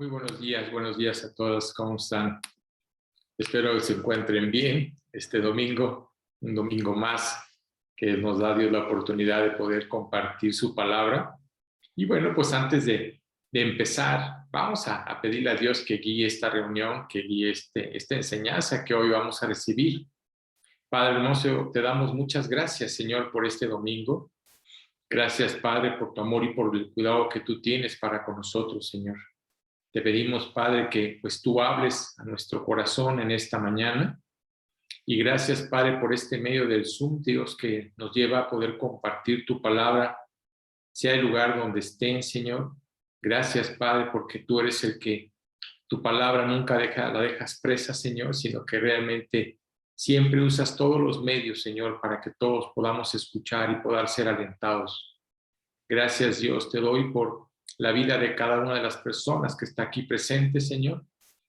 Muy buenos días a todos, ¿cómo están? Espero que se encuentren bien este domingo, un domingo más que nos da Dios la oportunidad de poder compartir su palabra. Y bueno, pues antes de empezar, vamos a pedirle a Dios que guíe esta reunión, que guíe esta enseñanza que hoy vamos a recibir. Padre hermoso, te damos muchas gracias, Señor, por este domingo. Gracias, Padre, por tu amor y por el cuidado que tú tienes para con nosotros, Señor. Te pedimos, Padre, que pues tú hables a nuestro corazón en esta mañana. Y gracias, Padre, por este medio del Zoom, Dios, que nos lleva a poder compartir tu palabra, sea el lugar donde estén, Señor. Gracias, Padre, porque tú eres el que tu palabra nunca la dejas presa, Señor, sino que realmente siempre usas todos los medios, Señor, para que todos podamos escuchar y poder ser alentados. Gracias, Dios, te doy por la vida de cada una de las personas que está aquí presente, Señor.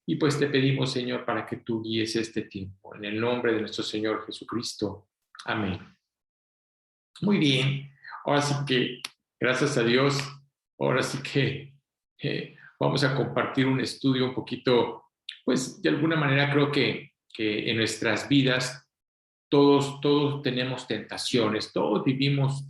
Y pues te pedimos, Señor, para que tú guíes este tiempo. En el nombre de nuestro Señor Jesucristo. Amén. Muy bien. Ahora sí que, gracias a Dios, ahora sí que vamos a compartir un estudio un poquito, pues de alguna manera creo que en nuestras vidas todos tenemos tentaciones, todos vivimos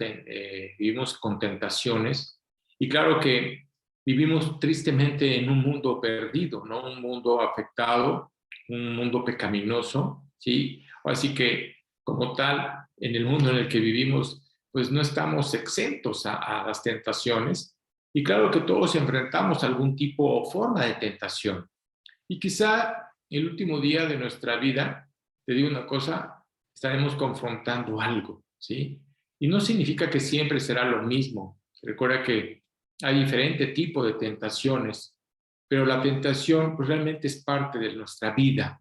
con tentaciones y claro que vivimos tristemente en un mundo perdido, ¿no? Un mundo afectado, un mundo pecaminoso, ¿sí? Así que como tal, en el mundo en el que vivimos, pues no estamos exentos a las tentaciones y claro que todos enfrentamos algún tipo o forma de tentación. Y quizá el último día de nuestra vida, te digo una cosa, estaremos confrontando algo, ¿sí? Y no significa que siempre será lo mismo. Recuerda que hay diferente tipo de tentaciones, pero la tentación pues, realmente es parte de nuestra vida.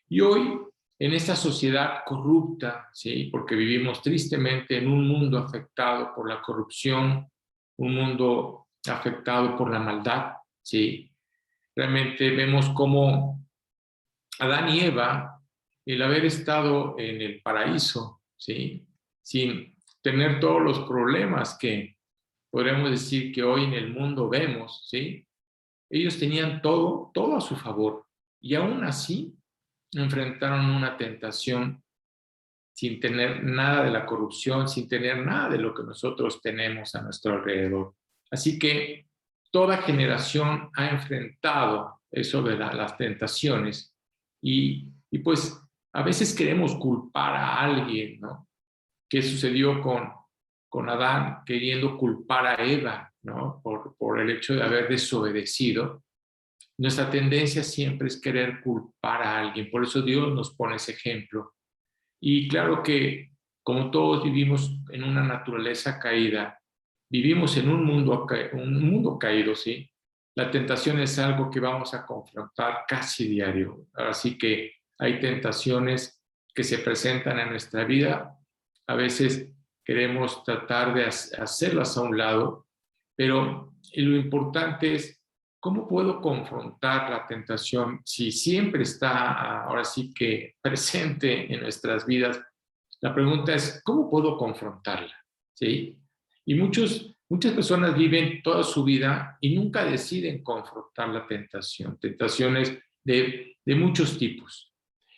Y hoy, en esta sociedad corrupta, ¿sí? Porque vivimos tristemente en un mundo afectado por la corrupción, un mundo afectado por la maldad, ¿sí? Realmente vemos cómo Adán y Eva, el haber estado en el paraíso, ¿sí? Sin tener todos los problemas que podríamos decir que hoy en el mundo vemos, ¿sí? Ellos tenían todo a su favor y aún así enfrentaron una tentación sin tener nada de la corrupción, sin tener nada de lo que nosotros tenemos a nuestro alrededor. Así que toda generación ha enfrentado eso de las tentaciones y pues a veces queremos culpar a alguien, ¿no? ¿Qué sucedió con Adán queriendo culpar a Eva, ¿no? Por el hecho de haber desobedecido. Nuestra tendencia siempre es querer culpar a alguien, por eso Dios nos pone ese ejemplo. Y claro que como todos vivimos en una naturaleza caída, vivimos en un mundo caído, ¿sí? La tentación es algo que vamos a confrontar casi diario. Así que hay tentaciones que se presentan en nuestra vida. A veces queremos tratar de hacerlas a un lado, pero lo importante es cómo puedo confrontar la tentación si siempre está ahora sí que presente en nuestras vidas. La pregunta es, ¿cómo puedo confrontarla? ¿Sí? Y muchas personas viven toda su vida y nunca deciden confrontar la tentación, tentaciones de muchos tipos.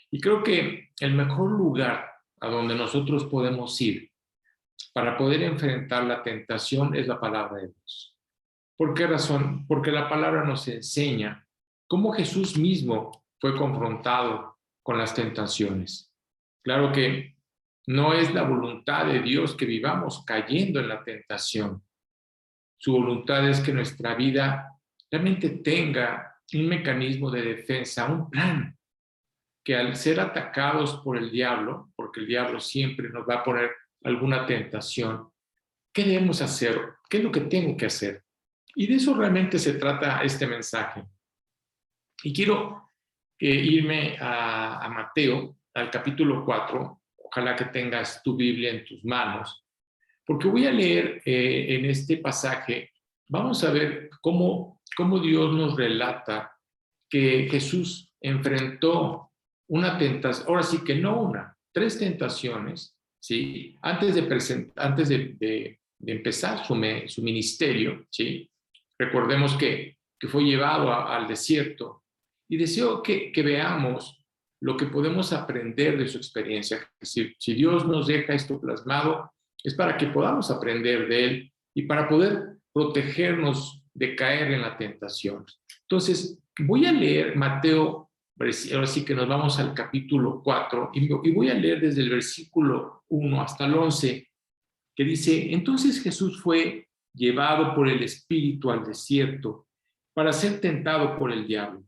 Y creo que el mejor lugar a donde nosotros podemos ir para poder enfrentar la tentación es la palabra de Dios. ¿Por qué razón? Porque la palabra nos enseña cómo Jesús mismo fue confrontado con las tentaciones. Claro que no es la voluntad de Dios que vivamos cayendo en la tentación. Su voluntad es que nuestra vida realmente tenga un mecanismo de defensa, un plan, que al ser atacados por el diablo, porque el diablo siempre nos va a poner alguna tentación, ¿qué debemos hacer? ¿Qué es lo que tengo que hacer? Y de eso realmente se trata este mensaje. Y quiero irme a Mateo, al capítulo 4. Ojalá que tengas tu Biblia en tus manos, porque voy a leer en este pasaje, vamos a ver cómo Dios nos relata que Jesús enfrentó una tentación, ahora sí que no una, tres tentaciones, ¿sí? Antes de empezar su ministerio, ¿sí? Recordemos que que fue llevado al desierto. Y deseo que veamos lo que podemos aprender de su experiencia. Si Dios nos deja esto plasmado, es para que podamos aprender de él y para poder protegernos de caer en la tentación. Entonces, voy a leer Mateo, ahora sí que nos vamos al capítulo 4, y voy a leer desde el versículo 1 hasta el 11, que dice: entonces Jesús fue llevado por el Espíritu al desierto para ser tentado por el diablo.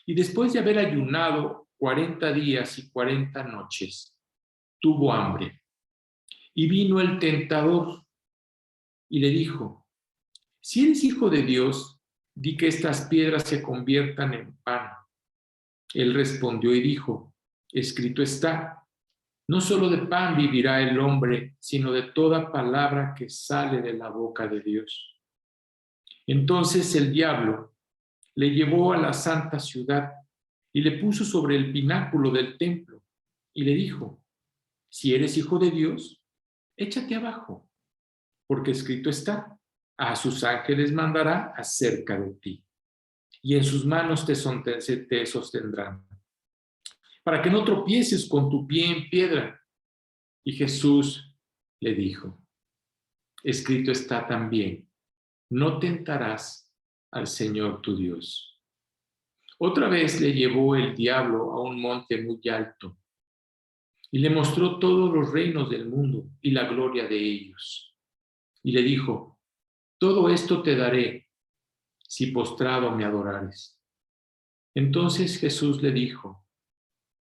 Y después de haber ayunado 40 días y 40 noches, tuvo hambre. Y vino el tentador y le dijo: si eres hijo de Dios, di que estas piedras se conviertan en pan. Él respondió y dijo: escrito está, no solo de pan vivirá el hombre, sino de toda palabra que sale de la boca de Dios. Entonces el diablo le llevó a la santa ciudad y le puso sobre el pináculo del templo y le dijo: si eres hijo de Dios, échate abajo, porque escrito está, a sus ángeles mandará acerca de ti, y en sus manos te sostendrán, para que no tropieces con tu pie en piedra. Y Jesús le dijo: escrito está también, no tentarás al Señor tu Dios. Otra vez le llevó el diablo a un monte muy alto y le mostró todos los reinos del mundo y la gloria de ellos. Y le dijo: todo esto te daré si postrado me adorares. Entonces Jesús le dijo: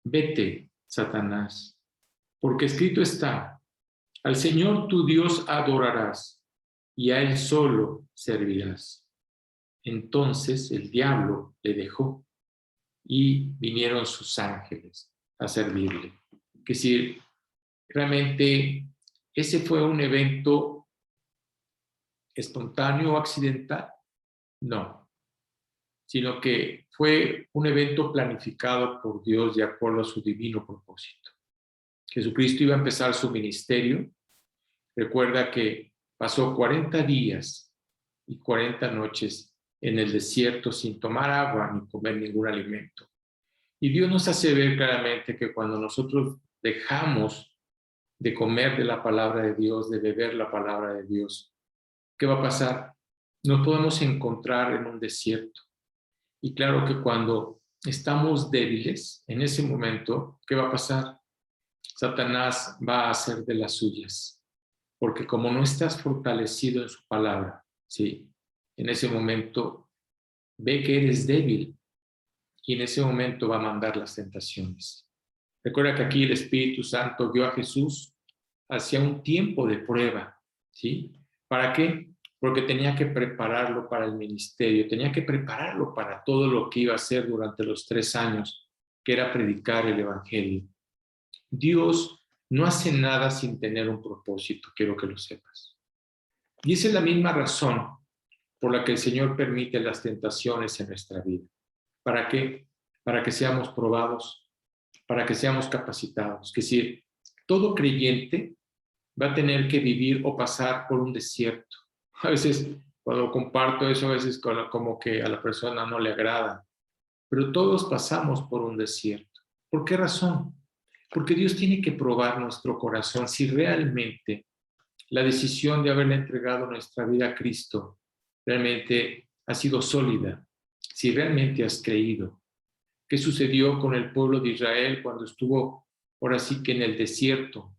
vete, Satanás, porque escrito está, al Señor tu Dios adorarás y a Él solo servirás. Entonces el diablo le dejó y vinieron sus ángeles a servirle. Es decir, realmente ese fue un evento espontáneo o accidental, no, sino que fue un evento planificado por Dios de acuerdo a su divino propósito. Jesucristo iba a empezar su ministerio. Recuerda que pasó 40 días y 40 noches en el desierto sin tomar agua ni comer ningún alimento. Y Dios nos hace ver claramente que cuando nosotros dejamos de comer de la palabra de Dios, de beber la palabra de Dios, ¿qué va a pasar? Nos podemos encontrar en un desierto. Y claro que cuando estamos débiles, en ese momento, ¿qué va a pasar? Satanás va a hacer de las suyas. Porque como no estás fortalecido en su palabra, ¿sí? En ese momento ve que eres débil y en ese momento va a mandar las tentaciones. Recuerda que aquí el Espíritu Santo guió a Jesús hacia un tiempo de prueba, ¿sí? ¿Para qué? Porque tenía que prepararlo para el ministerio, tenía que prepararlo para todo lo que iba a hacer durante los 3 años, que era predicar el Evangelio. Dios no hace nada sin tener un propósito, quiero que lo sepas. Y esa es la misma razón por la que el Señor permite las tentaciones en nuestra vida. ¿Para qué? Para que seamos probados, para que seamos capacitados. Es decir, todo creyente va a tener que vivir o pasar por un desierto. A veces, cuando comparto eso, a veces como que a la persona no le agrada. Pero todos pasamos por un desierto. ¿Por qué razón? Porque Dios tiene que probar nuestro corazón si realmente la decisión de haberle entregado nuestra vida a Cristo realmente ha sido sólida, si realmente has creído. ¿Qué sucedió con el pueblo de Israel cuando estuvo ahora sí que en el desierto?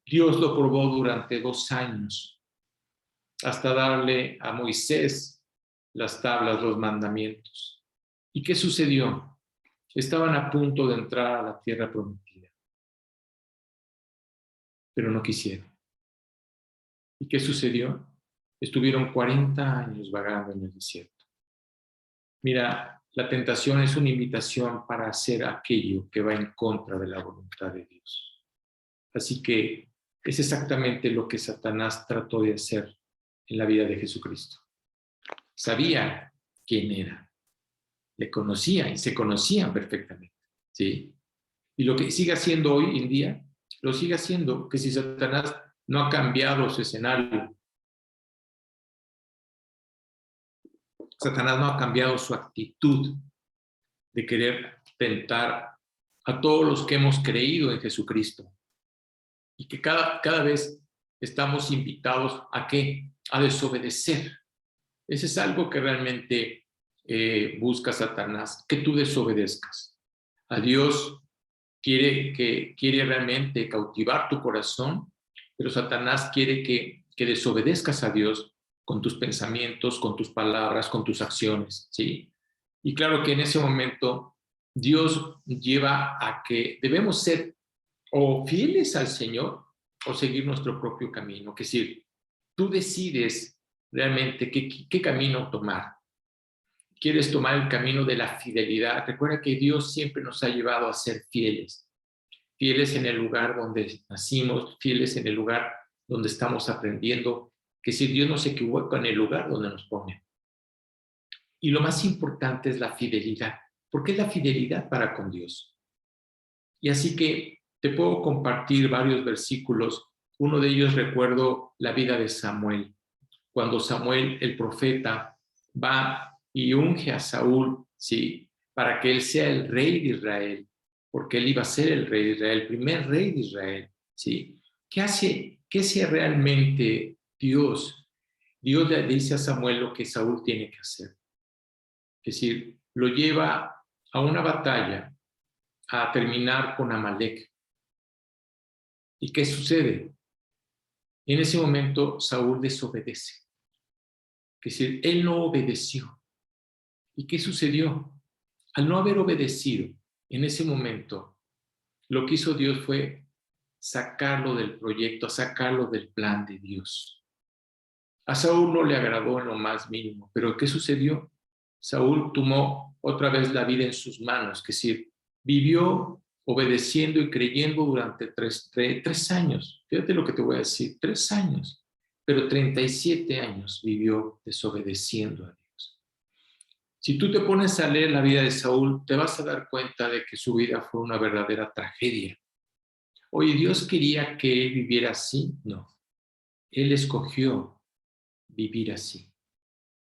Dios lo probó durante 2 años, hasta darle a Moisés las tablas, los mandamientos. ¿Y qué sucedió? Estaban a punto de entrar a la tierra prometida, pero no quisieron. ¿Y qué sucedió? Estuvieron 40 años vagando en el desierto. Mira, la tentación es una invitación para hacer aquello que va en contra de la voluntad de Dios. Así que es exactamente lo que Satanás trató de hacer en la vida de Jesucristo. Sabía quién era, le conocía y se conocían perfectamente, ¿sí? Y lo que sigue haciendo hoy en día, lo sigue haciendo, que si Satanás no ha cambiado su escenario, Satanás no ha cambiado su actitud de querer tentar a todos los que hemos creído en Jesucristo. Y que cada vez estamos invitados ¿a qué? A desobedecer. Ese es algo que realmente busca Satanás, que tú desobedezcas. A Dios quiere realmente cautivar tu corazón, pero Satanás quiere que desobedezcas a Dios con tus pensamientos, con tus palabras, con tus acciones, ¿sí? Y claro que en ese momento Dios lleva a que debemos ser o fieles al Señor o seguir nuestro propio camino. Es decir, tú decides realmente qué camino tomar. ¿Quieres tomar el camino de la fidelidad? Recuerda que Dios siempre nos ha llevado a ser fieles. Fieles en el lugar donde nacimos, fieles en el lugar donde estamos aprendiendo, que si Dios no se equivoca en el lugar donde nos pone. Y lo más importante es la fidelidad. ¿Por qué la fidelidad para con Dios? Y así que te puedo compartir varios versículos. Uno de ellos recuerdo la vida de Samuel. Cuando Samuel, el profeta, va y unge a Saúl, ¿sí? Para que él sea el rey de Israel, porque él iba a ser el rey de Israel, el primer rey de Israel, ¿sí? ¿Qué hace realmente Dios? Dios le dice a Samuel lo que Saúl tiene que hacer. Es decir, lo lleva a una batalla a terminar con Amalek. ¿Y qué sucede? En ese momento Saúl desobedece. Es decir, él no obedeció. ¿Y qué sucedió? Al no haber obedecido en ese momento, lo que hizo Dios fue sacarlo del proyecto, sacarlo del plan de Dios. A Saúl no le agradó en lo más mínimo, pero ¿qué sucedió? Saúl tomó otra vez la vida en sus manos, es decir, vivió obedeciendo y creyendo durante tres años. Fíjate lo que te voy a decir, 3 años, pero 37 años vivió desobedeciendo a Dios. Si tú te pones a leer la vida de Saúl, te vas a dar cuenta de que su vida fue una verdadera tragedia. Oye, ¿Dios quería que él viviera así? No. Él escogió vivir así.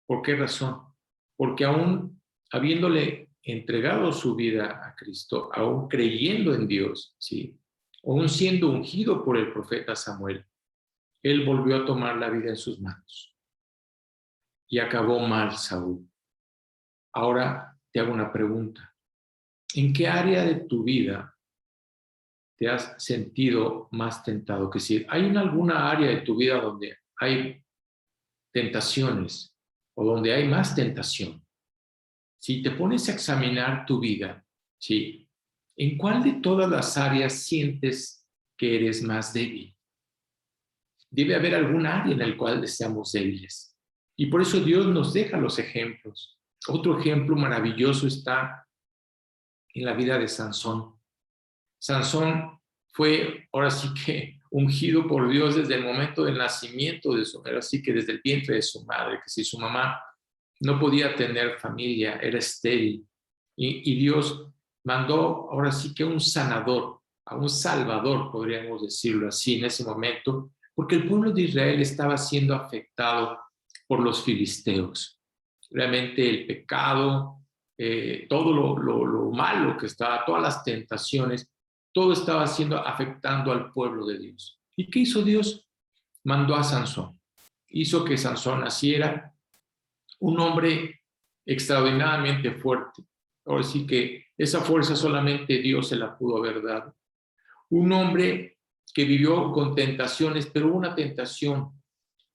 ¿Por qué razón? Porque aún habiéndole entregado su vida a Cristo, aún creyendo en Dios, ¿sí? Aún siendo ungido por el profeta Samuel, él volvió a tomar la vida en sus manos. Y acabó mal Saúl. Ahora te hago una pregunta. ¿En qué área de tu vida te has sentido más tentado? Que si hay alguna área de tu vida donde hay tentaciones o donde hay más tentación, si te pones a examinar tu vida, ¿sí? ¿En cuál de todas las áreas sientes que eres más débil? Debe haber algún área en la cual seamos débiles. Y por eso Dios nos deja los ejemplos. Otro ejemplo maravilloso está en la vida de Sansón. Sansón fue, ahora sí que, ungido por Dios desde el momento del nacimiento de su madre, así que desde el vientre de su madre, que si su mamá no podía tener familia, era estéril. Y Dios mandó ahora sí que un sanador, a un salvador, podríamos decirlo así, en ese momento, porque el pueblo de Israel estaba siendo afectado por los filisteos. Realmente el pecado, todo lo malo que estaba, todas las tentaciones, todo estaba afectando al pueblo de Dios. ¿Y qué hizo Dios? Mandó a Sansón. Hizo que Sansón naciera un hombre extraordinariamente fuerte. Ahora sí que esa fuerza solamente Dios se la pudo haber dado. Un hombre que vivió con tentaciones, pero una tentación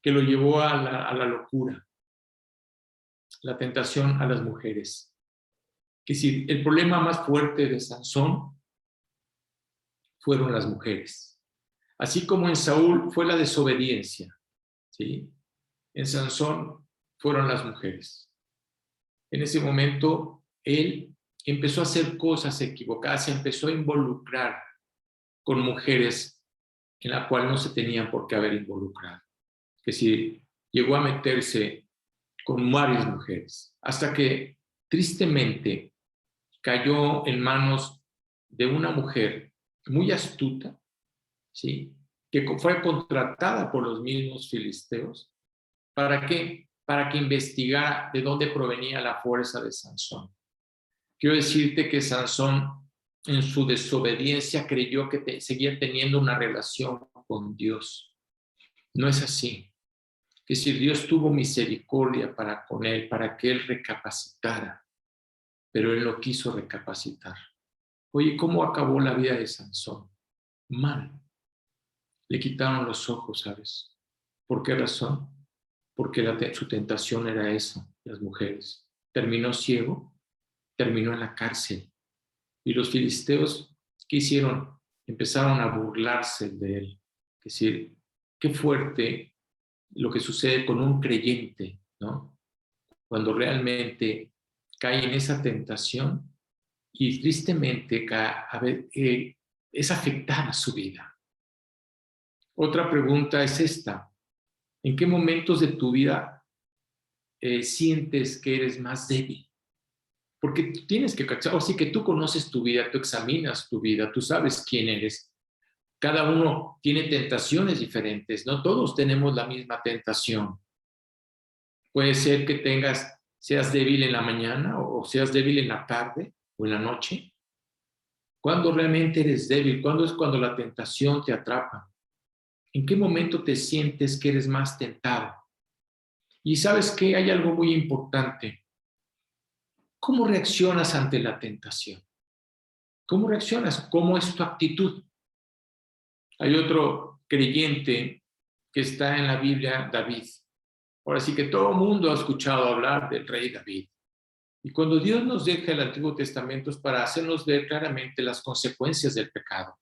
que lo llevó a la locura, la tentación a las mujeres. Que si el problema más fuerte de Sansón fueron las mujeres. Así como en Saúl fue la desobediencia, ¿sí? En Sansón fueron las mujeres. En ese momento, él empezó a hacer cosas equivocadas, se empezó a involucrar con mujeres en las cuales no se tenían por qué haber involucrado. Que si llegó a meterse con varias mujeres, hasta que tristemente cayó en manos de una mujer muy astuta, ¿sí? Que fue contratada por los mismos filisteos. ¿Para qué? para que investigara de dónde provenía la fuerza de Sansón. Quiero decirte que Sansón, en su desobediencia, creyó que seguía teniendo una relación con Dios. No es así. Que si Dios tuvo misericordia para con él, para que él recapacitara, pero él no quiso recapacitar. Oye, ¿cómo acabó la vida de Sansón? Mal. Le quitaron los ojos, ¿sabes? ¿Por qué razón? Porque su tentación era eso, las mujeres. Terminó ciego, terminó en la cárcel. Y los filisteos, ¿qué hicieron? Empezaron a burlarse de él. Es decir, qué fuerte lo que sucede con un creyente, ¿no? Cuando realmente cae en esa tentación y tristemente es afectada su vida. Otra pregunta es esta: ¿en qué momentos de tu vida sientes que eres más débil? Porque tienes que cachar, o sí que tú conoces tu vida, tú examinas tu vida, tú sabes quién eres. Cada uno tiene tentaciones diferentes, no todos tenemos la misma tentación. Puede ser que seas débil en la mañana o seas débil en la tarde o en la noche. ¿Cuándo realmente eres débil? ¿Cuándo es cuando la tentación te atrapa? ¿En qué momento te sientes que eres más tentado? Y sabes que hay algo muy importante. ¿Cómo reaccionas ante la tentación? ¿Cómo reaccionas? ¿Cómo es tu actitud? Hay otro creyente que está en la Biblia, David. Ahora sí que todo el mundo ha escuchado hablar del rey David. Y cuando Dios nos deja el Antiguo Testamento es para hacernos ver claramente las consecuencias del pecado.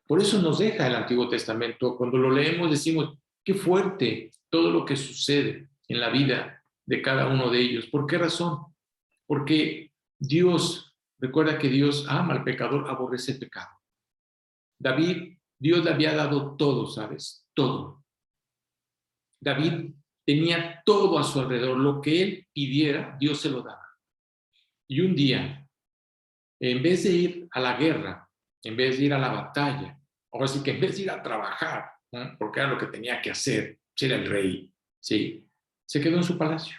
Por eso nos deja el Antiguo Testamento. Cuando lo leemos decimos, qué fuerte todo lo que sucede en la vida de cada uno de ellos. ¿Por qué razón? Porque recuerda que Dios ama al pecador, aborrece el pecado. David, Dios le había dado todo, ¿sabes? Todo. David tenía todo a su alrededor. Lo que él pidiera, Dios se lo daba. Y un día, en vez de ir a la guerra, en vez de ir a la batalla, ahora sí que en vez de ir a trabajar, ¿no? Porque era lo que tenía que hacer, era el rey, ¿sí? Se quedó en su palacio.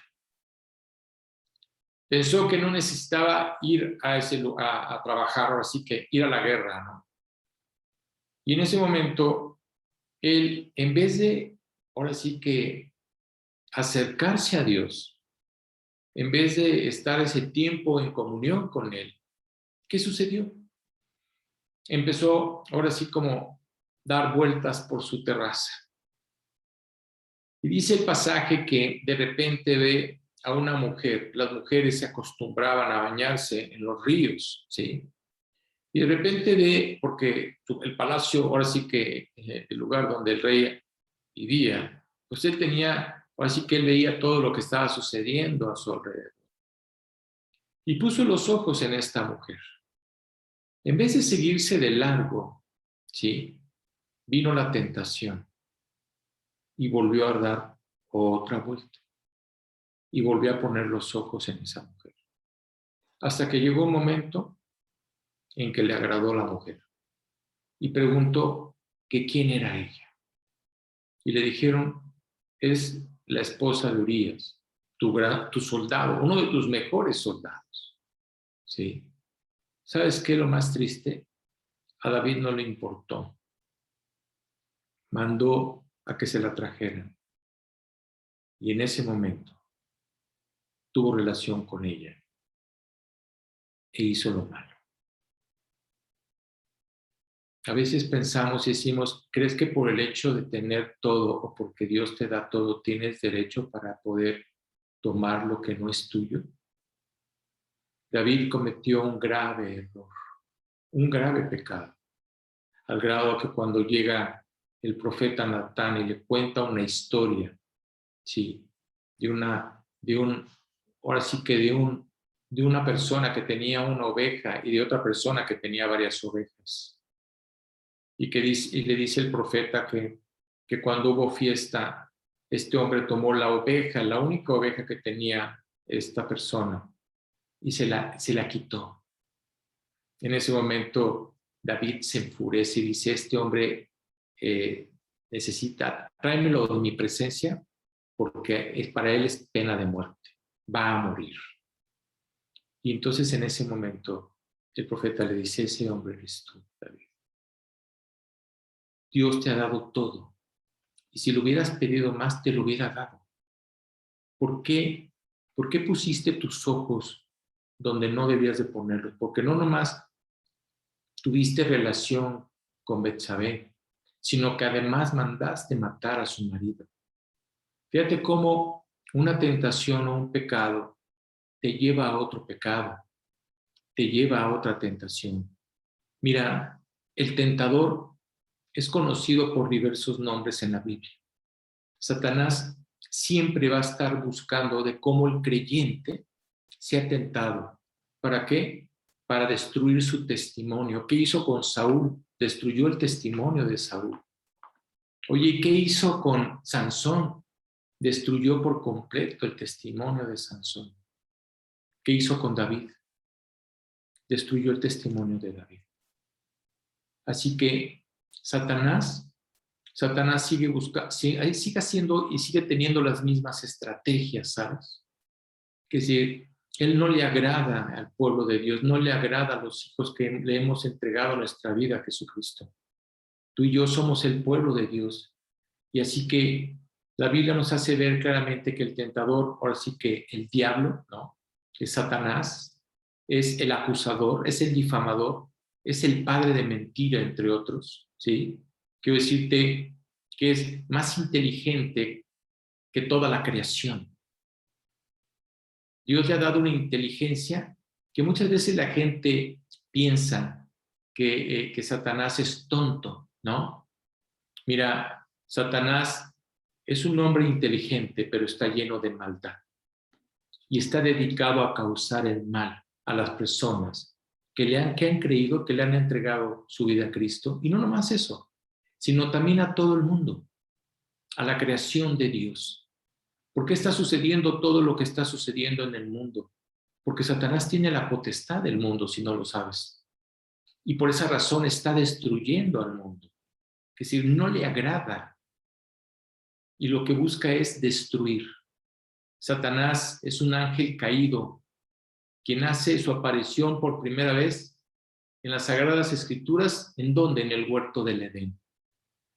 Pensó que no necesitaba ir a trabajar, ahora sí que ir a la guerra, ¿no? Y en ese momento, él, en vez de, ahora sí que acercarse a Dios, en vez de estar ese tiempo en comunión con Él, ¿qué sucedió? Empezó, ahora sí, como dar vueltas por su terraza. Y dice el pasaje que de repente ve a una mujer. Las mujeres se acostumbraban a bañarse en los ríos, ¿sí? Y de repente ve, porque el palacio, ahora sí que el lugar donde el rey vivía, pues él tenía, ahora sí que él veía todo lo que estaba sucediendo a su alrededor. Y puso los ojos en esta mujer. En vez de seguirse de largo, ¿sí? Vino la tentación y volvió a dar otra vuelta y volvió a poner los ojos en esa mujer. Hasta que llegó un momento en que le agradó la mujer y preguntó que quién era ella. Y le dijeron, es la esposa de Urías, tu soldado, uno de tus mejores soldados. ¿Sí? ¿Sabes qué es lo más triste? A David no le importó. Mandó a que se la trajeran. Y en ese momento tuvo relación con ella e hizo lo malo. A veces pensamos y decimos, ¿crees que por el hecho de tener todo o porque Dios te da todo, tienes derecho para poder tomar lo que no es tuyo? David cometió un grave error, un grave pecado, al grado que cuando llega el profeta Natán y le cuenta una historia, sí, ahora sí que de una persona que tenía una oveja y de otra persona que tenía varias ovejas. Y le dice el profeta que cuando hubo fiesta, este hombre tomó la oveja, la única oveja que tenía esta persona, y se la quitó. En ese momento, David se enfurece y dice, este hombre necesita, tráemelo de mi presencia porque para él es pena de muerte, va a morir. Y entonces en ese momento el profeta le dice, ese hombre eres tú, David. Dios te ha dado todo, y si lo hubieras pedido más, te lo hubiera dado. ¿Por qué? ¿Por qué pusiste tus ojos donde no debías de ponerlos? Porque no nomás tuviste relación con Betsabé, sino que además mandaste matar a su marido. Fíjate cómo una tentación o un pecado te lleva a otro pecado, te lleva a otra tentación. Mira, el tentador es conocido por diversos nombres en la Biblia. Satanás siempre va a estar buscando de cómo el creyente sea tentado. ¿Para qué? Para destruir su testimonio. ¿Qué hizo con Saúl? Destruyó el testimonio de Saúl. Oye, ¿qué hizo con Sansón? Destruyó por completo el testimonio de Sansón. ¿Qué hizo con David? Destruyó el testimonio de David. Así que Satanás sigue buscando, sigue haciendo y sigue teniendo las mismas estrategias, ¿sabes? Que si él no le agrada al pueblo de Dios, no le agrada a los hijos que le hemos entregado nuestra vida a Jesucristo. Tú y yo somos el pueblo de Dios. Y así que la Biblia nos hace ver claramente que el tentador, ahora sí que el diablo, ¿no? Es Satanás, es el acusador, es el difamador, es el padre de mentira, entre otros, ¿sí? Quiero decirte que es más inteligente que toda la creación. Dios le ha dado una inteligencia que muchas veces la gente piensa que Satanás es tonto, ¿no? Mira, Satanás es un hombre inteligente, pero está lleno de maldad y está dedicado a causar el mal a las personas que han creído, que le han entregado su vida a Cristo. Y no nomás eso, sino también a todo el mundo, a la creación de Dios. ¿Por qué está sucediendo todo lo que está sucediendo en el mundo? Porque Satanás tiene la potestad del mundo, si no lo sabes. Y por esa razón está destruyendo al mundo. Es decir, no le agrada. Y lo que busca es destruir. Satanás es un ángel caído, quien hace su aparición por primera vez en las Sagradas Escrituras, ¿en dónde? En el huerto del Edén,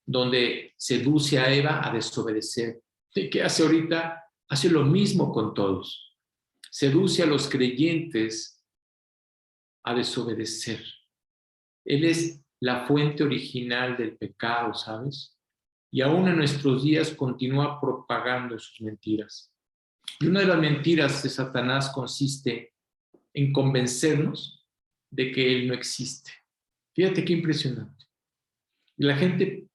donde seduce a Eva a desobedecer. ¿Y qué hace ahorita? Hace lo mismo con todos. Seduce a los creyentes a desobedecer. Él es la fuente original del pecado, ¿sabes? Y aún en nuestros días continúa propagando sus mentiras. Y una de las mentiras de Satanás consiste en convencernos de que Él no existe. Fíjate qué impresionante. Y la gente,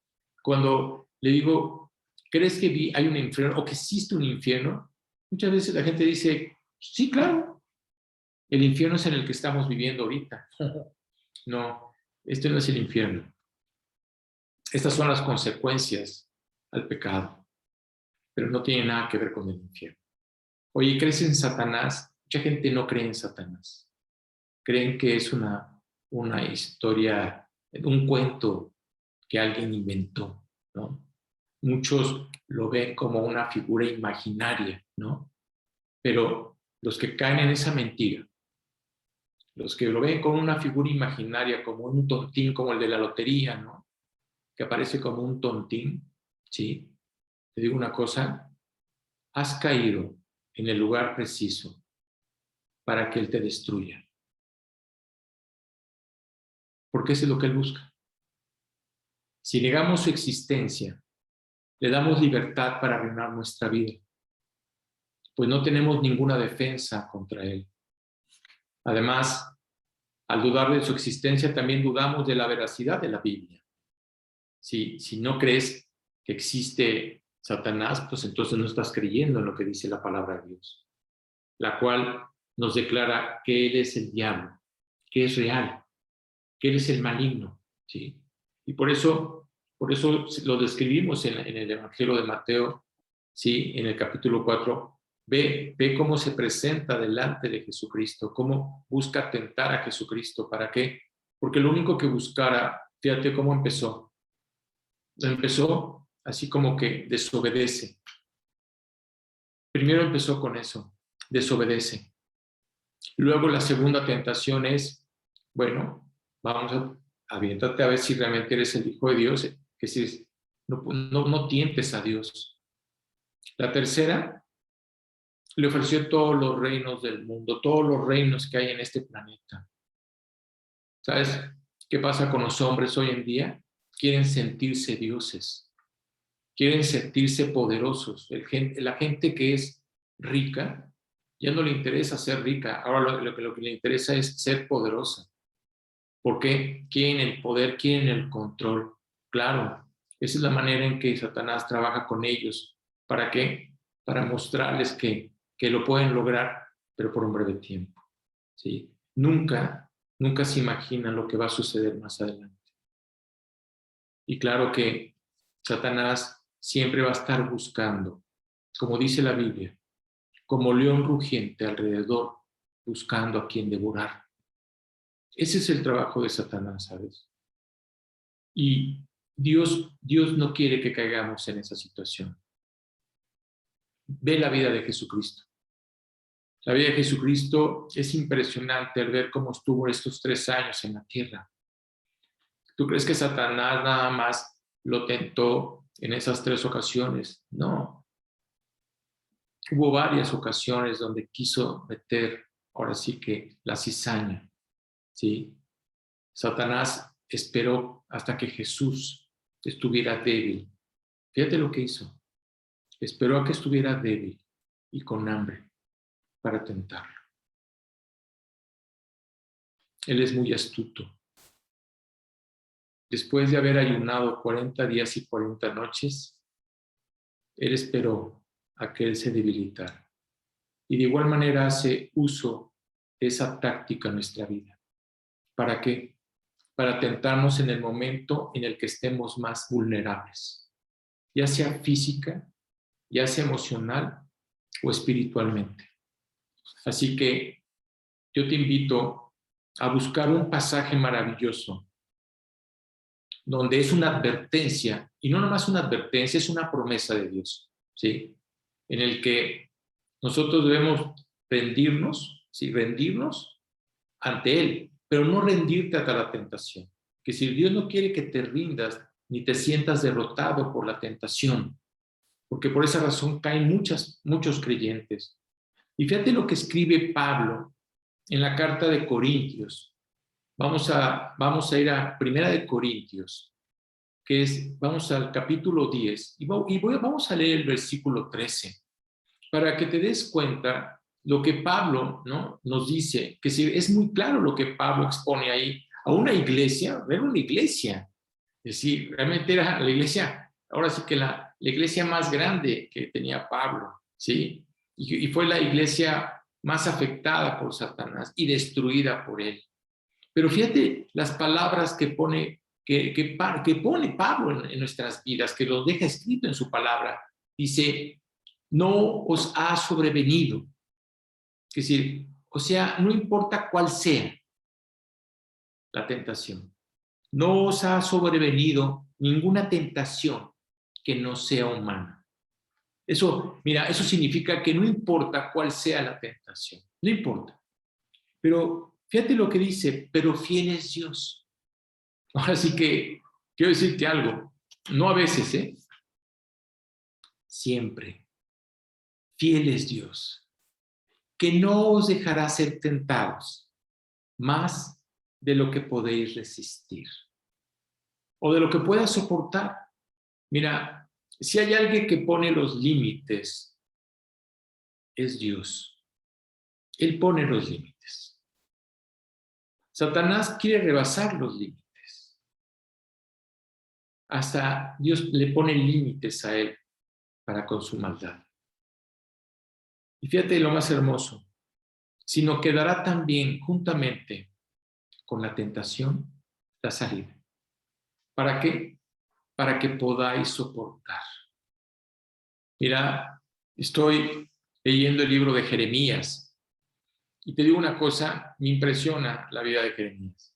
cuando le digo, ¿crees que hay un infierno o que existe un infierno? Muchas veces la gente dice, sí, claro, el infierno es en el que estamos viviendo ahorita. No, este no es el infierno. Estas son las consecuencias al pecado, pero no tiene nada que ver con el infierno. Oye, ¿crees en Satanás? Mucha gente no cree en Satanás. Creen que es una historia, un cuento que alguien inventó, ¿no? Muchos lo ven como una figura imaginaria, ¿no? Pero los que caen en esa mentira, los que lo ven como una figura imaginaria, como un tontín, como el de la lotería, ¿no? Que aparece como un tontín, ¿sí? Te digo una cosa, has caído en el lugar preciso para que Él te destruya. Porque eso es lo que Él busca. Si negamos su existencia, le damos libertad para arruinar nuestra vida, pues no tenemos ninguna defensa contra Él. Además, al dudar de su existencia, también dudamos de la veracidad de la Biblia. Si no crees que existe Satanás, pues entonces no estás creyendo en lo que dice la palabra de Dios, la cual nos declara que Él es el diablo, que es real, que Él es el maligno, ¿sí? Y por eso lo describimos en el Evangelio de Mateo, ¿sí? En el capítulo 4. Ve cómo se presenta delante de Jesucristo, cómo busca tentar a Jesucristo. ¿Para qué? Porque lo único que buscara, fíjate cómo empezó. Empezó así como que desobedece. Primero empezó con eso, desobedece. Luego la segunda tentación es, bueno, aviéntate a ver si realmente eres el Hijo de Dios, que si no tientes a Dios. La tercera, le ofreció todos los reinos del mundo, todos los reinos que hay en este planeta. ¿Sabes qué pasa con los hombres hoy en día? Quieren sentirse dioses, quieren sentirse poderosos. La gente que es rica, ya no le interesa ser rica, ahora lo que le interesa es ser poderosa. ¿Por qué? Quieren el poder, quieren el control. Claro, esa es la manera en que Satanás trabaja con ellos. ¿Para qué? Para mostrarles que lo pueden lograr, pero por un breve tiempo. ¿Sí? Nunca se imaginan lo que va a suceder más adelante. Y claro que Satanás siempre va a estar buscando, como dice la Biblia, como león rugiente alrededor, buscando a quien devorar. Ese es el trabajo de Satanás, ¿sabes? Y Dios no quiere que caigamos en esa situación. Ve la vida de Jesucristo. La vida de Jesucristo es impresionante al ver cómo estuvo estos 3 años en la tierra. ¿Tú crees que Satanás nada más lo tentó en esas 3 ocasiones? No. Hubo varias ocasiones donde quiso meter, ahora sí que la cizaña, ¿sí? Satanás esperó hasta que Jesús estuviera débil. Fíjate lo que hizo. Esperó a que estuviera débil y con hambre para tentarlo. Él es muy astuto. Después de haber ayunado 40 días y 40 noches, él esperó a que él se debilitara. Y de igual manera hace uso de esa táctica en nuestra vida. ¿Para qué? Para tentarnos en el momento en el que estemos más vulnerables, ya sea física, ya sea emocional o espiritualmente. Así que yo te invito a buscar un pasaje maravilloso donde es una advertencia, y no nomás una advertencia, es una promesa de Dios, ¿sí? En el que nosotros debemos rendirnos, ¿sí? Rendirnos ante Él, pero no rendirte hasta la tentación. Que si Dios no quiere que te rindas ni te sientas derrotado por la tentación, porque por esa razón caen muchos creyentes. Y fíjate lo que escribe Pablo en la carta de Corintios. Vamos a ir a Primera de Corintios, vamos al capítulo 10, vamos a leer el versículo 13, para que te des cuenta lo que Pablo, ¿no?, nos dice, que si es muy claro lo que Pablo expone ahí a una iglesia, era una iglesia, es decir, realmente era la iglesia, ahora sí que la iglesia más grande que tenía Pablo, ¿sí? Y fue la iglesia más afectada por Satanás y destruida por él. Pero fíjate las palabras que pone Pablo en nuestras vidas, que los deja escrito en su palabra. Dice, no os ha sobrevenido. Es decir, o sea, no importa cuál sea la tentación, no os ha sobrevenido ninguna tentación que no sea humana. Eso, mira, eso significa que no importa cuál sea la tentación, no importa. Pero fíjate lo que dice, pero fiel es Dios. Ahora sí que quiero decirte algo, no a veces, siempre. Fiel es Dios, que no os dejará ser tentados más de lo que podéis resistir o de lo que puedas soportar. Mira, si hay alguien que pone los límites, es Dios. Él pone los límites. Satanás quiere rebasar los límites. Hasta Dios le pone límites a él para con su maldad. Y fíjate lo más hermoso, sino que dará también juntamente con la tentación la salida. ¿Para qué? Para que podáis soportar. Mira, estoy leyendo el libro de Jeremías y te digo una cosa, me impresiona la vida de Jeremías.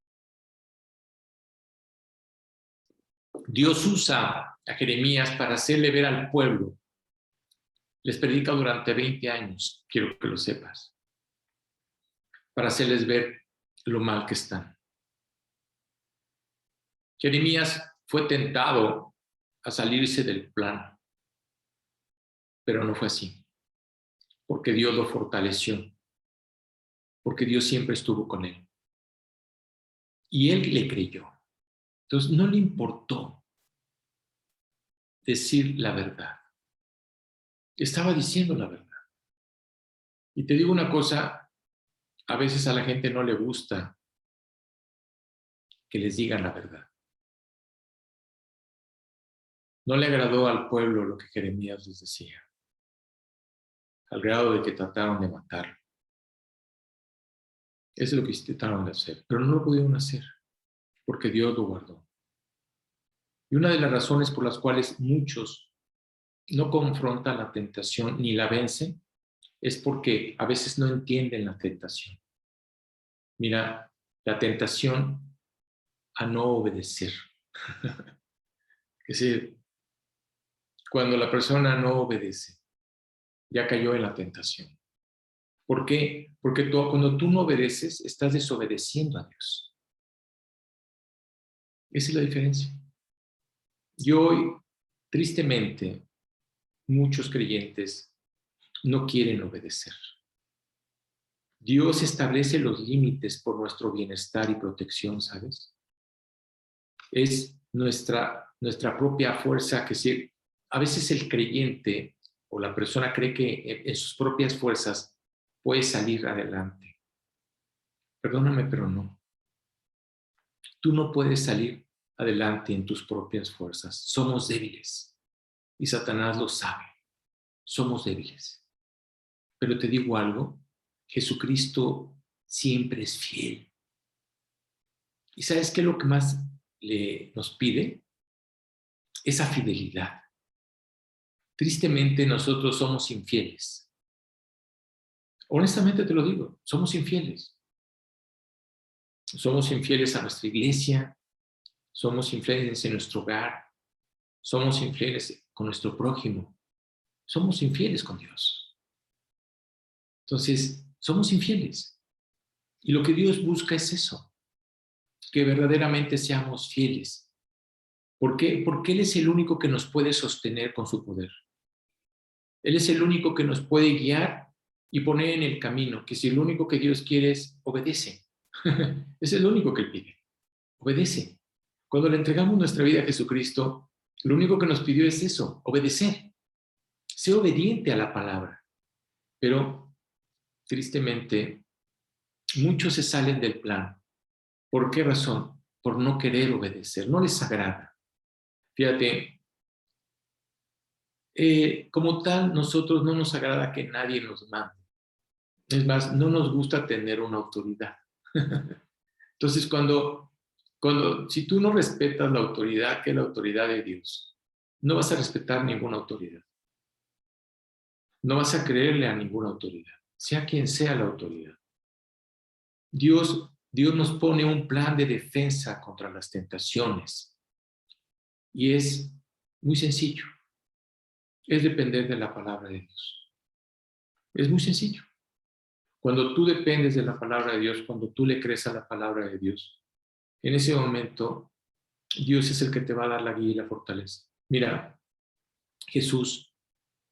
Dios usa a Jeremías para hacerle ver al pueblo Les predica durante 20 años, quiero que lo sepas, para hacerles ver lo mal que están. Jeremías fue tentado a salirse del plan, pero no fue así, porque Dios lo fortaleció, porque Dios siempre estuvo con él. Y él le creyó. Entonces no le importó decir la verdad. Estaba diciendo la verdad. Y te digo una cosa, a veces a la gente no le gusta que les digan la verdad. No le agradó al pueblo lo que Jeremías les decía, al grado de que trataron de matarlo. Eso es lo que intentaron de hacer, pero no lo pudieron hacer, porque Dios lo guardó. Y una de las razones por las cuales muchos no confrontan la tentación ni la vencen es porque a veces no entienden la tentación. Mira, la tentación a no obedecer. Es decir, cuando la persona no obedece, ya cayó en la tentación. ¿Por qué? Porque cuando tú no obedeces, estás desobedeciendo a Dios. Esa es la diferencia. Y hoy, tristemente, muchos creyentes no quieren obedecer. Dios establece los límites por nuestro bienestar y protección, ¿sabes? Es nuestra propia fuerza que si a veces el creyente o la persona cree que en sus propias fuerzas puede salir adelante. Perdóname, pero no. Tú no puedes salir adelante en tus propias fuerzas. Somos débiles y Satanás lo sabe. Somos débiles. Pero te digo algo, Jesucristo siempre es fiel. ¿Y sabes qué es lo que más nos pide? Esa fidelidad. Tristemente nosotros somos infieles. Honestamente te lo digo, somos infieles. Somos infieles a nuestra iglesia, somos infieles en nuestro hogar, somos infieles con nuestro prójimo, somos infieles con Dios. Entonces, somos infieles. Y lo que Dios busca es eso, que verdaderamente seamos fieles. ¿Por qué? Porque Él es el único que nos puede sostener con su poder. Él es el único que nos puede guiar y poner en el camino, que si lo único que Dios quiere es obedece. Es el único que Él pide. Obedece. Cuando le entregamos nuestra vida a Jesucristo, lo único que nos pidió es eso, obedecer. Sé obediente a la palabra. Pero, tristemente, muchos se salen del plan. ¿Por qué razón? Por no querer obedecer. No les agrada. Fíjate, como tal, nosotros no nos agrada que nadie nos mande. Es más, no nos gusta tener una autoridad. Entonces, si tú no respetas la autoridad, que es la autoridad de Dios, no vas a respetar ninguna autoridad. No vas a creerle a ninguna autoridad, sea quien sea la autoridad. Dios nos pone un plan de defensa contra las tentaciones y es muy sencillo. Es depender de la palabra de Dios. Es muy sencillo. Cuando tú dependes de la palabra de Dios, cuando tú le crees a la palabra de Dios, en ese momento Dios es el que te va a dar la guía y la fortaleza. Mira, Jesús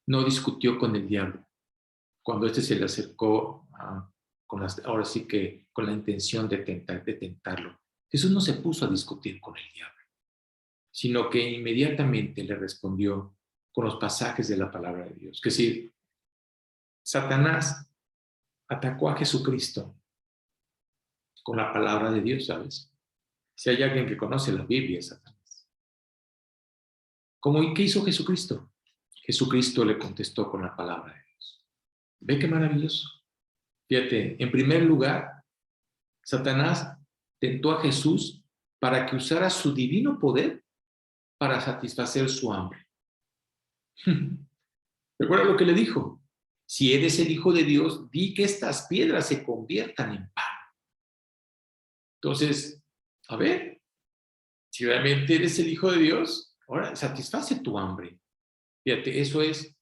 no discutió con el diablo cuando éste se le acercó ahora sí que con la intención de tentarlo. Jesús no se puso a discutir con el diablo, sino que inmediatamente le respondió con los pasajes de la palabra de Dios. Que si Satanás atacó a Jesucristo con la palabra de Dios, ¿sabes? Si hay alguien que conoce la Biblia, es Satanás. ¿Qué hizo Jesucristo? Jesucristo le contestó con la palabra de Dios. ¿Ve qué maravilloso? Fíjate, en primer lugar, Satanás tentó a Jesús para que usara su divino poder para satisfacer su hambre. Recuerda lo que le dijo. Si eres el Hijo de Dios, di que estas piedras se conviertan en pan. Entonces, a ver, si realmente eres el Hijo de Dios, ahora satisface tu hambre. Fíjate, eso es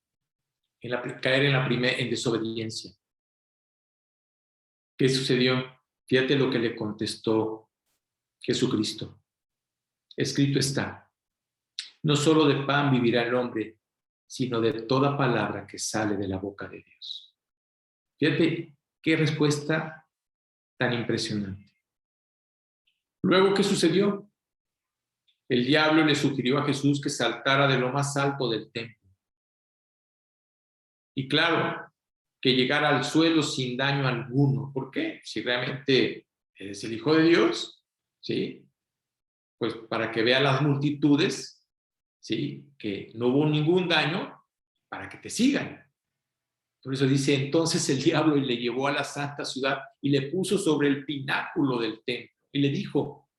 caer en desobediencia. ¿Qué sucedió? Fíjate lo que le contestó Jesucristo. Escrito está, no solo de pan vivirá el hombre, sino de toda palabra que sale de la boca de Dios. Fíjate qué respuesta tan impresionante. Luego, ¿qué sucedió? El diablo le sugirió a Jesús que saltara de lo más alto del templo. Y claro, que llegara al suelo sin daño alguno. ¿Por qué? Si realmente eres el Hijo de Dios, ¿sí? Pues para que vea las multitudes, ¿sí? Que no hubo ningún daño, para que te sigan. Por eso dice, entonces el diablo le llevó a la santa ciudad y le puso sobre el pináculo del templo y le dijo,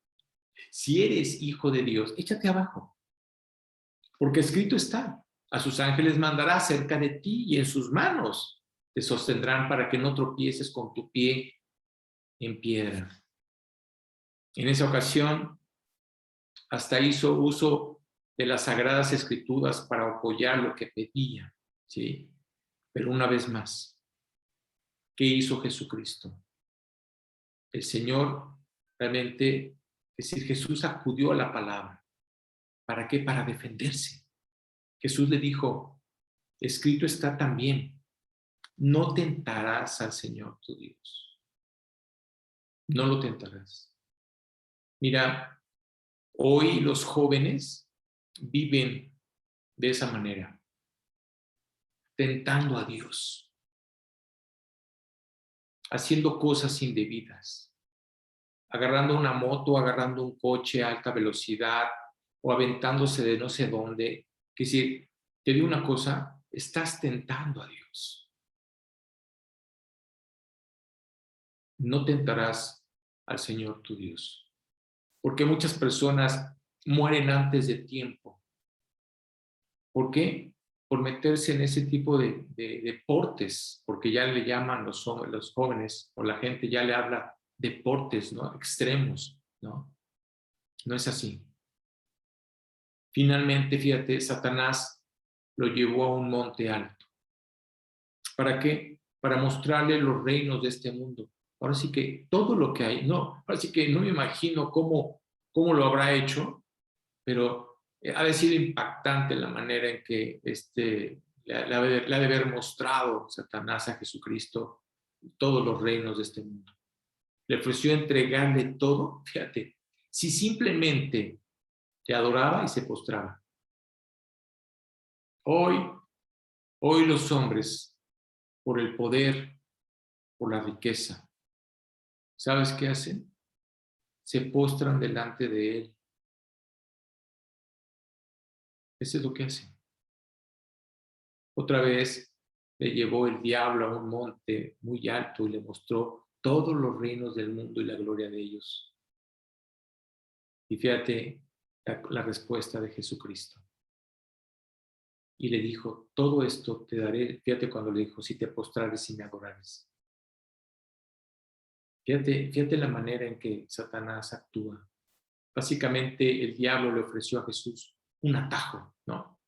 si eres hijo de Dios, échate abajo, porque escrito está, a sus ángeles mandará cerca de ti y en sus manos te sostendrán para que no tropieces con tu pie en piedra. En esa ocasión, hasta hizo uso de las sagradas escrituras para apoyar lo que pedía, ¿sí? Pero una vez más, ¿qué hizo Jesucristo? El Señor realmente, es decir, Jesús acudió a la palabra. ¿Para qué? Para defenderse. Jesús le dijo, escrito está también, no tentarás al Señor tu Dios. No lo tentarás. Mira, hoy los jóvenes viven de esa manera, tentando a Dios, haciendo cosas indebidas, agarrando una moto, agarrando un coche a alta velocidad o aventándose de no sé dónde. Que si te digo una cosa, estás tentando a Dios. No tentarás al Señor tu Dios, porque muchas personas mueren antes de tiempo. ¿Por qué? Por meterse en ese tipo de deportes, porque ya le llaman los jóvenes o la gente ya le habla deportes, ¿no? Extremos, ¿no? No es así. Finalmente, fíjate, Satanás lo llevó a un monte alto. ¿Para qué? Para mostrarle los reinos de este mundo. Ahora sí que todo lo que hay, no, ahora sí que no me imagino cómo lo habrá hecho, pero ha de sido impactante la manera en que le ha de haber mostrado Satanás a Jesucristo todos los reinos de este mundo. Le ofreció entregarle todo, fíjate, si simplemente te adoraba y se postraba. Hoy los hombres, por el poder, por la riqueza, ¿sabes qué hacen? Se postran delante de él. Eso es lo que hacen. Otra vez le llevó el diablo a un monte muy alto y le mostró todos los reinos del mundo y la gloria de ellos. Y fíjate la respuesta de Jesucristo. Y le dijo, todo esto te daré, fíjate cuando le dijo, si te postrares y me adorares. Fíjate la manera en que Satanás actúa. Básicamente el diablo le ofreció a Jesús un atajo, ¿no?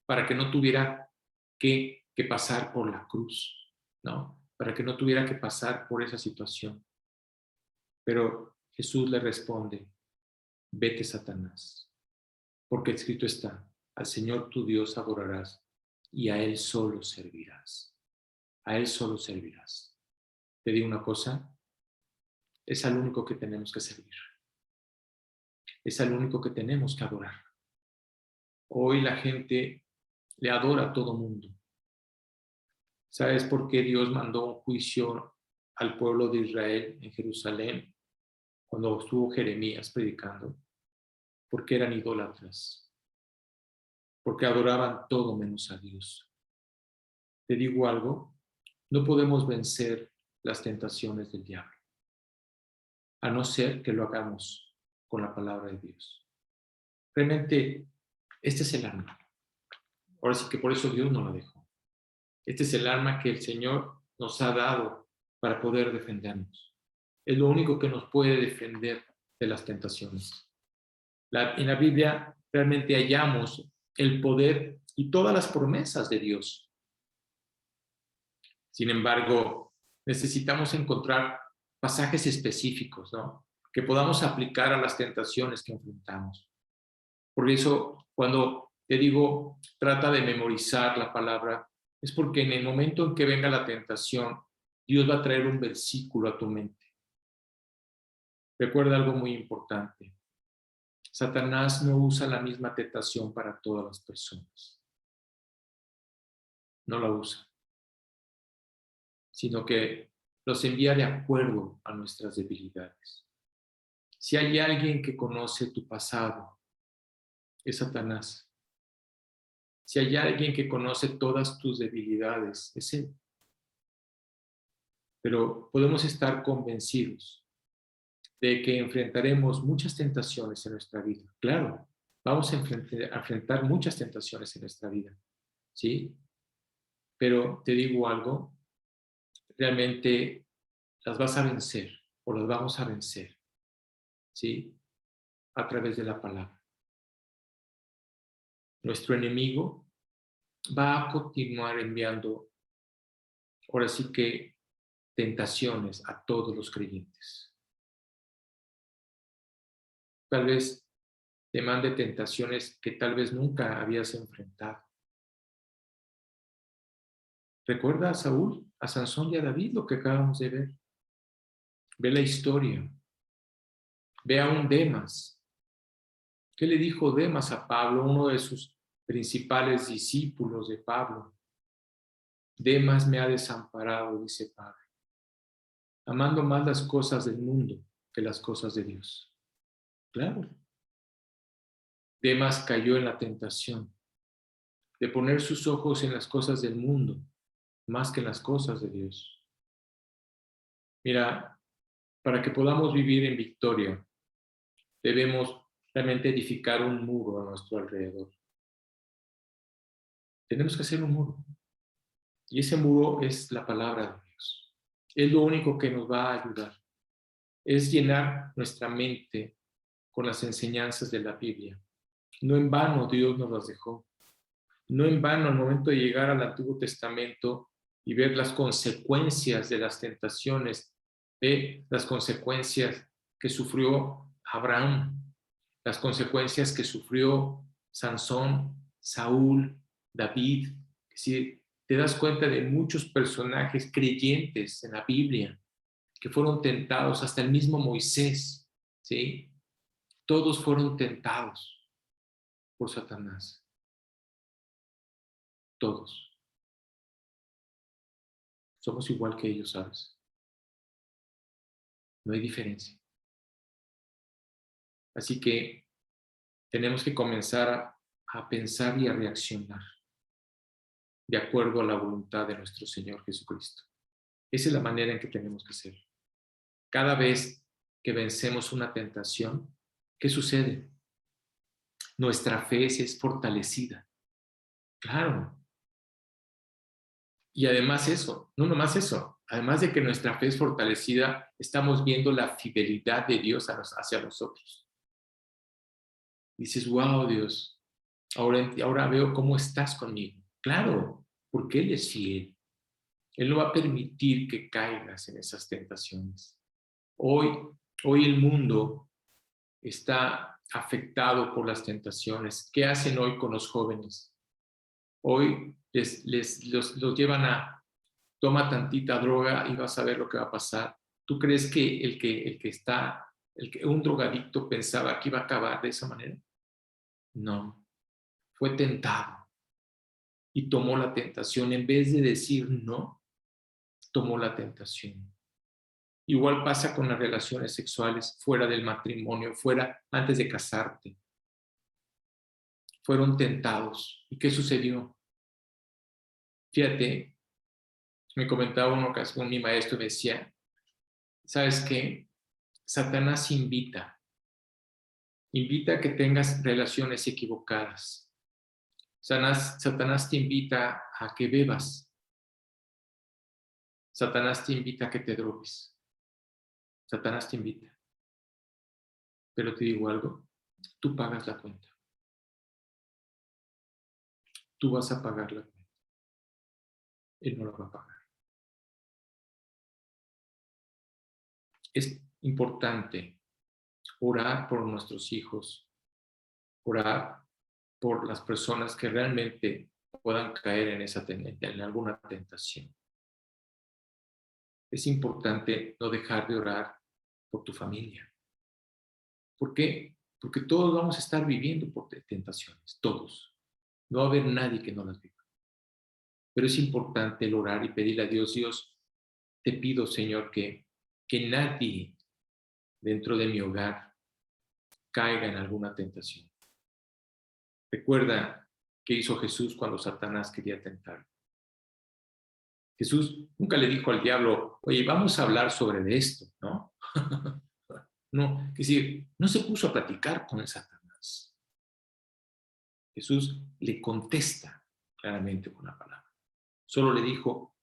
Para que no tuviera que pasar por la cruz, ¿no? Para que no tuviera que pasar por esa situación. Pero Jesús le responde, vete, Satanás, porque escrito está, al Señor tu Dios adorarás y a Él solo servirás. A Él solo servirás. Te digo una cosa, es al único que tenemos que servir. Es al único que tenemos que adorar. Hoy la gente le adora a todo mundo. ¿Sabes por qué Dios mandó un juicio al pueblo de Israel en Jerusalén cuando estuvo Jeremías predicando? Porque eran idólatras. Porque adoraban todo menos a Dios. Te digo algo, no podemos vencer las tentaciones del diablo, a no ser que lo hagamos con la palabra de Dios. Realmente, este es el arma. Ahora sí que por eso Dios no la dejó. Este es el arma que el Señor nos ha dado para poder defendernos. Es lo único que nos puede defender de las tentaciones. En la Biblia realmente hallamos el poder y todas las promesas de Dios Sin embargo, necesitamos encontrar pasajes específicos, ¿no? Que podamos aplicar a las tentaciones que enfrentamos. Por eso, cuando te digo, trata de memorizar la palabra, es porque en el momento en que venga la tentación, Dios va a traer un versículo a tu mente. Recuerda algo muy importante. Satanás no usa la misma tentación para todas las personas. No la usa, sino que los envía de acuerdo a nuestras debilidades. Si hay alguien que conoce tu pasado, es Satanás. Si hay alguien que conoce todas tus debilidades, es él. Pero podemos estar convencidos de que enfrentaremos muchas tentaciones en nuestra vida. Claro, vamos a enfrentar muchas tentaciones en nuestra vida, ¿sí? Pero te digo algo, realmente las vas a vencer o las vamos a vencer, ¿sí? A través de la palabra. Nuestro enemigo va a continuar enviando, ahora sí que, tentaciones a todos los creyentes. Tal vez te mande tentaciones que tal vez nunca habías enfrentado. Recuerda a Saúl, a Sansón y a David, lo que acabamos de ver. Ve la historia. Ve a un Demas. ¿Qué le dijo Demas a Pablo, uno de sus principales discípulos de Pablo? Demas me ha desamparado, dice Pablo, amando más las cosas del mundo que las cosas de Dios. Claro. Demas cayó en la tentación de poner sus ojos en las cosas del mundo más que en las cosas de Dios. Mira, para que podamos vivir en victoria, debemos realmente edificar un muro a nuestro alrededor. Tenemos que hacer un muro. Y ese muro es la palabra de Dios. Es lo único que nos va a ayudar. Es llenar nuestra mente con las enseñanzas de la Biblia. No en vano Dios nos las dejó. No en vano al momento de llegar al Antiguo Testamento y ver las consecuencias de las tentaciones, ve las consecuencias que sufrió Abraham, las consecuencias que sufrió Sansón, Saúl, David. Si te das cuenta de muchos personajes creyentes en la Biblia que fueron tentados, hasta el mismo Moisés, ¿sí? Todos fueron tentados por Satanás. Todos. Somos igual que ellos, ¿sabes? No hay diferencia. Así que tenemos que comenzar a pensar y a reaccionar de acuerdo a la voluntad de nuestro Señor Jesucristo. Esa es la manera en que tenemos que ser. Cada vez que vencemos una tentación, ¿qué sucede? Nuestra fe es fortalecida. Claro. Y además eso, no nomás eso, además de que nuestra fe es fortalecida, estamos viendo la fidelidad de Dios hacia nosotros. Dices, wow, Dios, ahora veo cómo estás conmigo. Claro, porque Él es fiel. Él no va a permitir que caigas en esas tentaciones. Hoy el mundo está afectado por las tentaciones. ¿Qué hacen hoy con los jóvenes? Hoy los llevan a, toma tantita droga y vas a ver lo que va a pasar. ¿Tú crees que un drogadicto pensaba que iba a acabar de esa manera? No, fue tentado y tomó la tentación. En vez de decir no, tomó la tentación. Igual pasa con las relaciones sexuales fuera del matrimonio, antes de casarte. Fueron tentados. ¿Y qué sucedió? Fíjate, me comentaba una ocasión mi maestro, me decía, ¿sabes qué? Satanás invita a que tengas relaciones equivocadas. Satanás te invita a que bebas. Satanás te invita a que te drogues. Satanás te invita. Pero te digo algo, tú pagas la cuenta. Tú vas a pagar la cuenta. Él no la va a pagar. Es importante orar por nuestros hijos, orar por las personas que realmente puedan caer en alguna tentación. Es importante no dejar de orar por tu familia. ¿Por qué? Porque todos vamos a estar viviendo por tentaciones, todos. No va a haber nadie que no las viva. Pero es importante el orar y pedirle a Dios, Dios, te pido, Señor, que nadie dentro de mi hogar caiga en alguna tentación. Recuerda qué hizo Jesús cuando Satanás quería tentarlo. Jesús nunca le dijo al diablo, oye, vamos a hablar sobre esto, ¿no? No, es decir, no se puso a platicar con el Satanás. Jesús le contesta claramente con la palabra. Solo le dijo,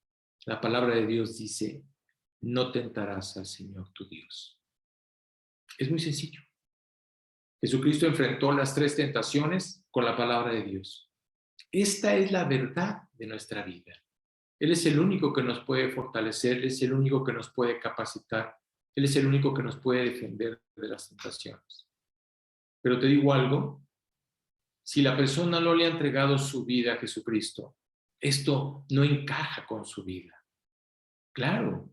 la palabra de Dios dice, no tentarás al Señor tu Dios. Es muy sencillo. Jesucristo enfrentó las 3 tentaciones con la palabra de Dios. Esta es la verdad de nuestra vida. Él es el único que nos puede fortalecer, Él es el único que nos puede capacitar, Él es el único que nos puede defender de las tentaciones. Pero te digo algo, si la persona no le ha entregado su vida a Jesucristo, esto no encaja con su vida. Claro.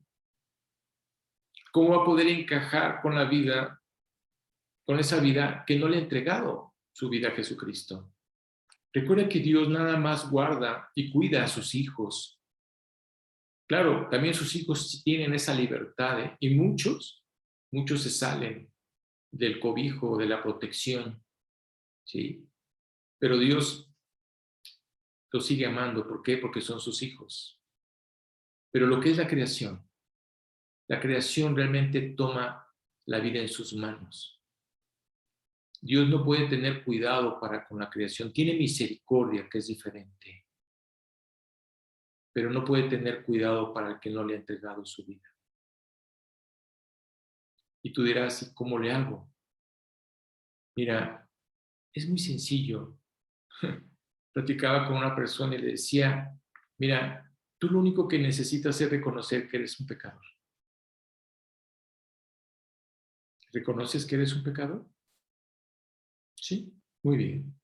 ¿Cómo va a poder encajar con la vida, con esa vida que no le ha entregado su vida a Jesucristo? Recuerda que Dios nada más guarda y cuida a sus hijos. Claro, también sus hijos tienen esa libertad, ¿eh? Y muchos se salen del cobijo, de la protección, ¿sí? Pero Dios los sigue amando. ¿Por qué? Porque son sus hijos. Pero lo que es la creación realmente toma la vida en sus manos. Dios no puede tener cuidado para con la creación. Tiene misericordia, que es diferente. Pero no puede tener cuidado para el que no le ha entregado su vida. Y tú dirás, ¿y cómo le hago? Mira, es muy sencillo. Platicaba con una persona y le decía, mira, tú lo único que necesitas es reconocer que eres un pecador. ¿Reconoces que eres un pecador? Sí, muy bien.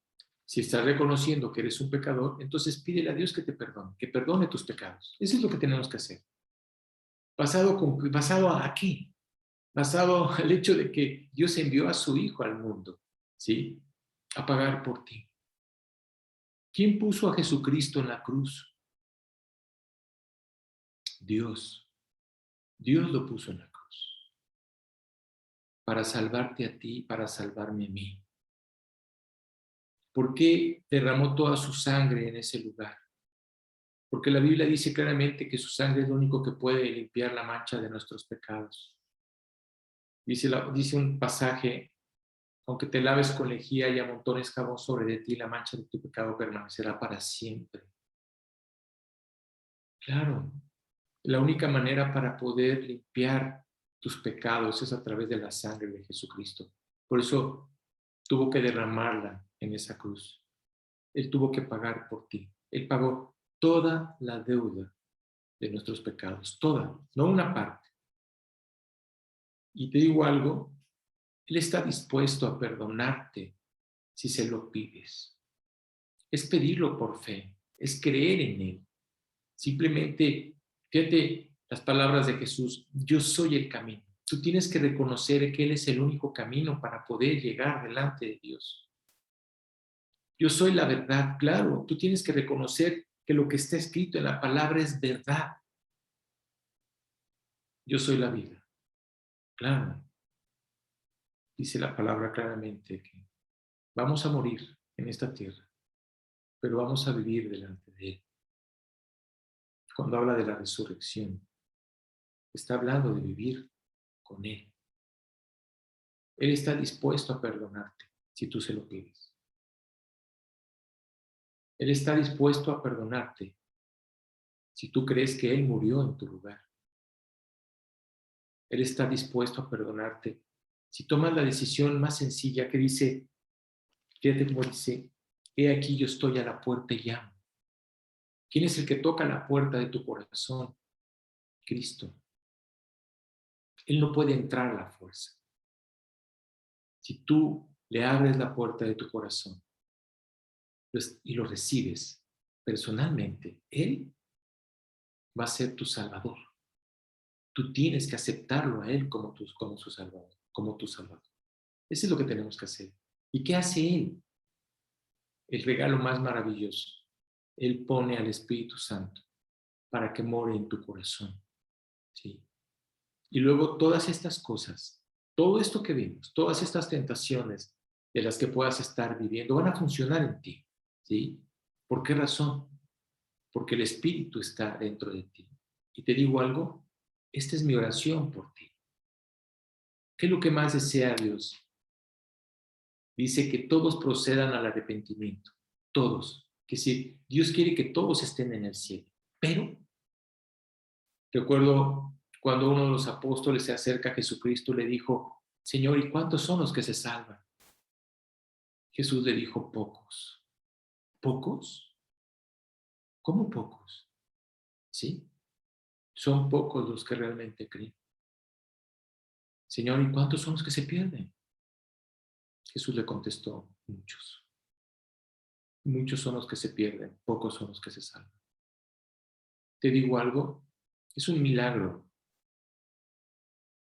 Si estás reconociendo que eres un pecador, entonces pídele a Dios que perdone tus pecados. Eso es lo que tenemos que hacer. ¿Basado a qué? Basado al hecho de que Dios envió a su Hijo al mundo, ¿sí? A pagar por ti. ¿Quién puso a Jesucristo en la cruz? Dios. Dios lo puso en la cruz. Para salvarte a ti, para salvarme a mí. ¿Por qué derramó toda su sangre en ese lugar? Porque la Biblia dice claramente que su sangre es lo único que puede limpiar la mancha de nuestros pecados. Dice un pasaje, aunque te laves con lejía y amontones jabón sobre de ti, la mancha de tu pecado permanecerá para siempre. Claro, la única manera para poder limpiar tus pecados es a través de la sangre de Jesucristo. Por eso tuvo que derramarla en esa cruz. Él tuvo que pagar por ti. Él pagó toda la deuda de nuestros pecados, toda, no una parte. Y te digo algo, Él está dispuesto a perdonarte si se lo pides. Es pedirlo por fe, es creer en Él. Simplemente, fíjate las palabras de Jesús, yo soy el camino. Tú tienes que reconocer que Él es el único camino para poder llegar delante de Dios. Yo soy la verdad, claro. Tú tienes que reconocer que lo que está escrito en la palabra es verdad. Yo soy la vida. Claro. Dice la palabra claramente que vamos a morir en esta tierra, pero vamos a vivir delante de Él. Cuando habla de la resurrección, está hablando de vivir con Él. Él está dispuesto a perdonarte si tú se lo pides. Él está dispuesto a perdonarte si tú crees que Él murió en tu lugar. Él está dispuesto a perdonarte si tomas la decisión más sencilla que dice, fíjate cómo dice, he aquí yo estoy a la puerta y llamo. ¿Quién es el que toca la puerta de tu corazón? Cristo. Él no puede entrar a la fuerza. Si tú le abres la puerta de tu corazón y lo recibes personalmente, Él va a ser tu Salvador. Tú tienes que aceptarlo a Él como su Salvador, como tu Salvador. Eso es lo que tenemos que hacer. ¿Y qué hace Él? El regalo más maravilloso. Él pone al Espíritu Santo para que more en tu corazón. ¿Sí? Y luego todas estas cosas, todo esto que vimos, todas estas tentaciones de las que puedas estar viviendo, van a funcionar en ti. ¿Sí? ¿Por qué razón? Porque el Espíritu está dentro de ti. Y te digo algo, esta es mi oración por ti. ¿Qué es lo que más desea Dios? Dice que todos procedan al arrepentimiento. Todos. Que si Dios quiere que todos estén en el cielo. Pero, recuerdo cuando uno de los apóstoles se acerca a Jesucristo, le dijo, Señor, ¿y cuántos son los que se salvan? Jesús le dijo, pocos. ¿Pocos? ¿Cómo pocos? ¿Sí? Son pocos los que realmente creen. Señor, ¿y cuántos son los que se pierden? Jesús le contestó, muchos. Muchos son los que se pierden, pocos son los que se salvan. Te digo algo, es un milagro.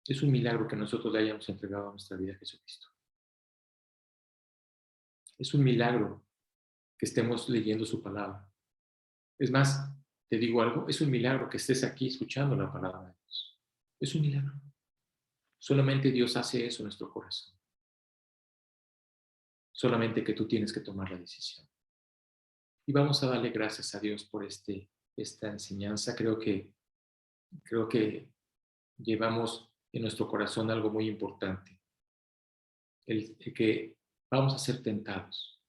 Es un milagro que nosotros le hayamos entregado nuestra vida a Jesucristo. Es un milagro que estemos leyendo su palabra. Es más, te digo algo, es un milagro que estés aquí escuchando la palabra de Dios. Es un milagro. Solamente Dios hace eso en nuestro corazón. Solamente que tú tienes que tomar la decisión. Y vamos a darle gracias a Dios por esta enseñanza. Creo que llevamos en nuestro corazón algo muy importante. El que vamos a ser tentados,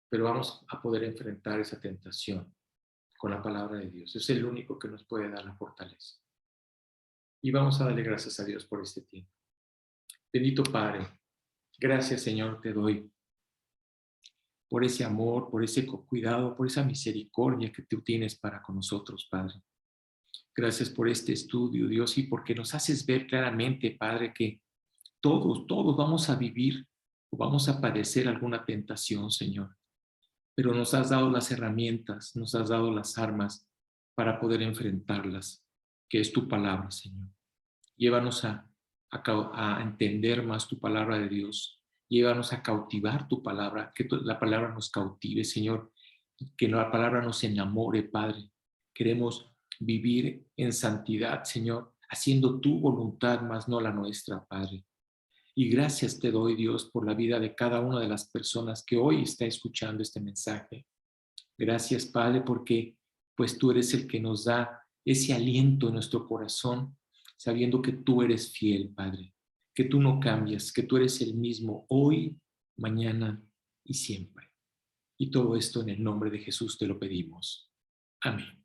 pero vamos a poder enfrentar esa tentación con la palabra de Dios. Es el único que nos puede dar la fortaleza. Y vamos a darle gracias a Dios por este tiempo. Bendito Padre, gracias Señor te doy por ese amor, por ese cuidado, por esa misericordia que tú tienes para con nosotros, Padre. Gracias por este estudio, Dios, y porque nos haces ver claramente, Padre, que todos vamos a vivir o vamos a padecer alguna tentación, Señor. Pero nos has dado las herramientas, nos has dado las armas para poder enfrentarlas, que es tu palabra, Señor. Llévanos a entender más tu palabra de Dios. Llévanos a cautivar tu palabra, que la palabra nos cautive, Señor. Que la palabra nos enamore, Padre. Queremos vivir en santidad, Señor, haciendo tu voluntad, más no la nuestra, Padre. Y gracias te doy, Dios, por la vida de cada una de las personas que hoy está escuchando este mensaje. Gracias, Padre, porque pues tú eres el que nos da ese aliento en nuestro corazón, sabiendo que tú eres fiel, Padre, que tú no cambias, que tú eres el mismo hoy, mañana y siempre. Y todo esto en el nombre de Jesús te lo pedimos. Amén.